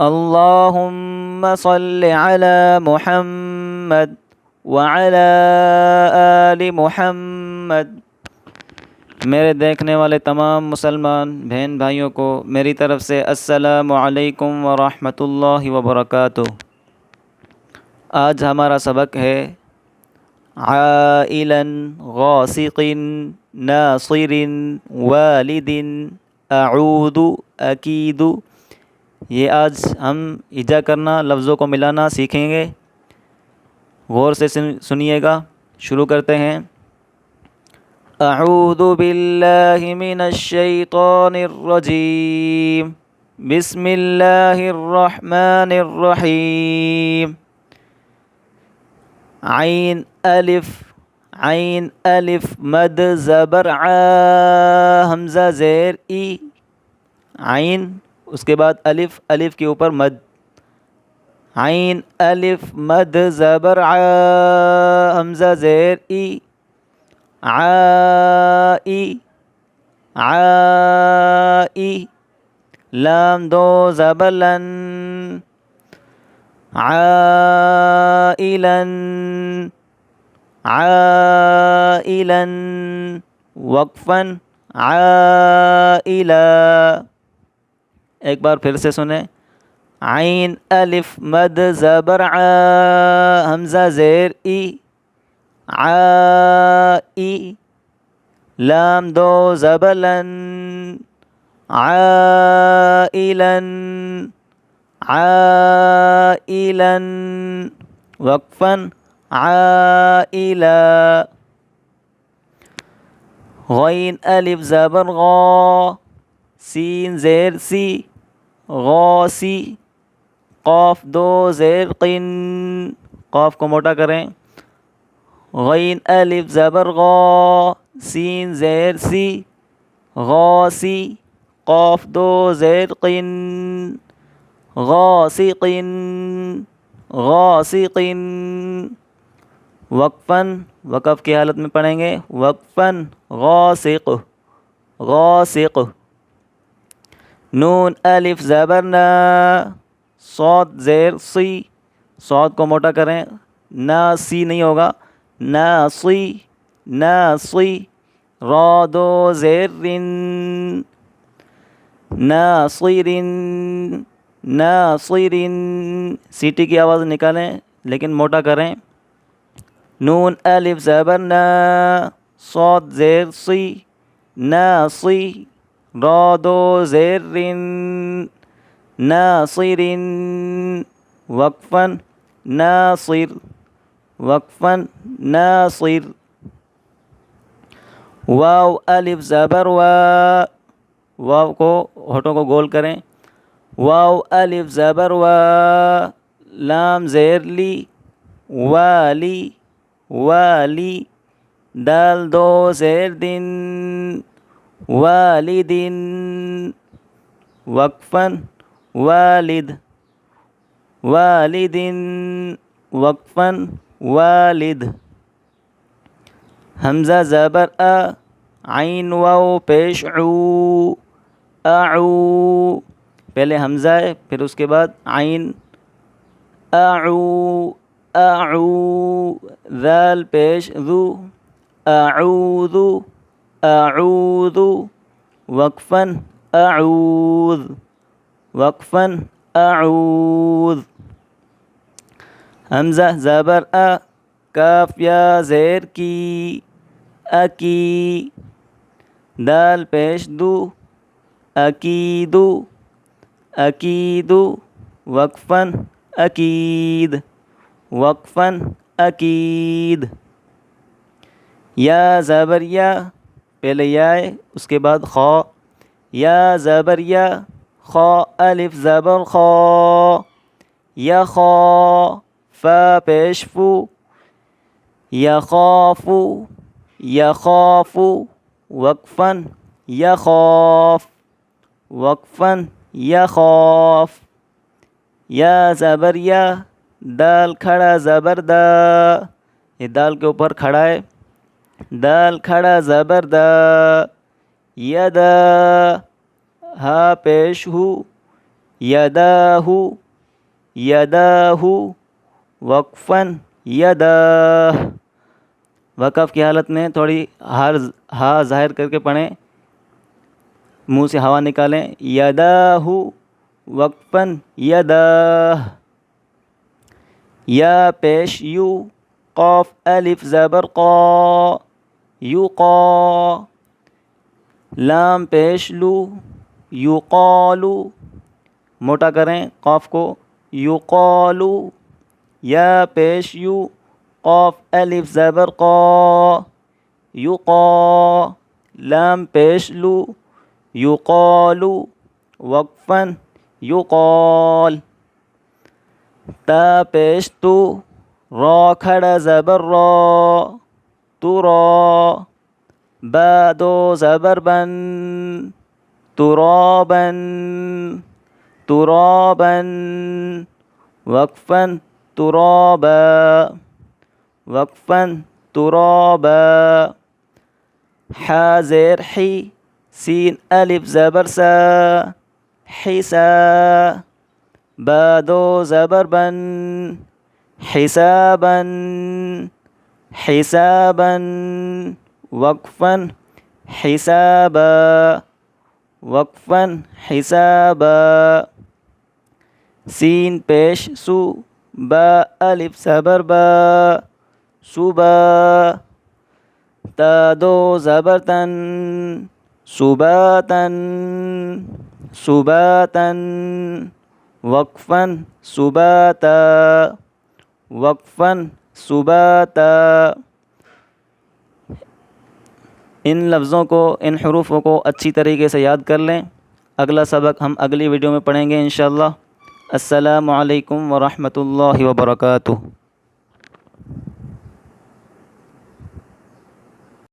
اللہم صل علی محمد وعلی آل محمد۔ میرے دیکھنے والے تمام مسلمان بہن بھائیوں کو میری طرف سے السلام علیکم ورحمۃ اللہ وبرکاتہ۔ آج ہمارا سبق ہے عائلا غاسق ناصر والد اعود اکید۔ یہ آج ہم ایجا کرنا، لفظوں کو ملانا سیکھیں گے۔ غور سے سنیے گا۔ شروع کرتے ہیں۔ اعوذ باللہ من الشیطان الرجیم، بسم اللہ الرحمن الرحیم۔ عین الف مد زبر ع، حمزہ زیر ای، عین اس کے بعد الف کے اوپر مد، عین الف مد زبر ع، حمزہ زیر ای، عائی عائی، لام دو زبر لن، عائلا عائلا، وقفا عائلا۔ ایک بار پھر سے سنیں۔ عین الف مد زبر ع، حمزہ زیر ای، عائی، لام دو زبر لن، عائلا عائلا، وقفا عائلا۔ غین الف زبر غا، سین زیر سی، غاسی، قاف دو زیر قن، قاف کو موٹا کریں۔ غین الف زبر غا، سین زیر سی، غاسی، قاف دو زیر قن، غاسق غاسق، وقفاً، وقف کی حالت میں پڑھیں گے، وقفاً غاسق غاسق۔ نون الف زبر نا، صاد زیر سی، صاد کو موٹا کریں، ناسی نہیں ہوگا، ناصی ناصی، را دو زیر رن، ناصر ناصر، سیٹی کی آواز نکالیں لیکن موٹا کریں۔ نون الف زبر نا، صاد زیر سی، ناصی، را دو زیر رن، ناصر، وقفا ناصر وقفا ناصر۔ واو الف زبر وا، واو کو ہونٹوں کو گول کریں، واو الف زبر وا، لام زیر لی، والی والی، دال دو زیر دن، والد، وقفا والد والد، وقفا والد۔ حمزہ زبر ا، عین واو پیش عو، اعو، پہلے حمزہ ہے پھر اس کے بعد عین، اعو اعو، ذال پیش ذو، اعوذ اعوذ، وقفا اعوذ وقفا اعوذ۔ حمزہ زبر ا، کاف یا زیر کی، اکی، دال پیش دو، اکید اکید، وقفا اکید وقفا اکید۔ یا زبر یا، پہلے یا ہے اس کے بعد خا، یا زبر یا، خا الف زبر خا، یخا، فا پیش فو، یخاف یخاف، وقفا یخاف وقفا یخاف۔ یا زبر یا، دال کھڑا زبر دا، یہ دال کے اوپر کھڑا ہے، دال کھڑا زبر دا، یدا، ہا پیش ہو، یداہ یداہ وقفاً یداہ. وقف کی حالت میں تھوڑی ہا ظاہر کر کے پڑھیں، منہ سے ہوا نکالیں. یداہ وقفاً یداہ. یا پیش یو، قاف الف زبر قا، یقا. لام پیش لو، یقالو. موٹا کریں قاف کو، یقالو. یا پیش یو، قاف الف زبر قا، یقا. لام پیش لو، یقالو. وقفاً یقال. تا پیش تو، را کھڑا زبر را، ترا. با دو زبر بن، ترابن ترابن. وقفاً ترابا وقفاً ترابا. حا زیر حی، سین الف زبر سا، حسا. با دو زبر بن، حسابا حسابا. وقفاً حسابا وقفاً حسابا. سین پیش سو، با الف زبر با، صبا. تا دو زبر تن، صباتن صباتن. وقفاً صباتا وقفاً صباتا. ان لفظوں کو، ان حروفوں کو اچھی طریقے سے یاد کر لیں. اگلا سبق ہم اگلی ویڈیو میں پڑھیں گے انشاءاللہ. السلام علیکم ورحمۃ اللہ وبرکاتہ.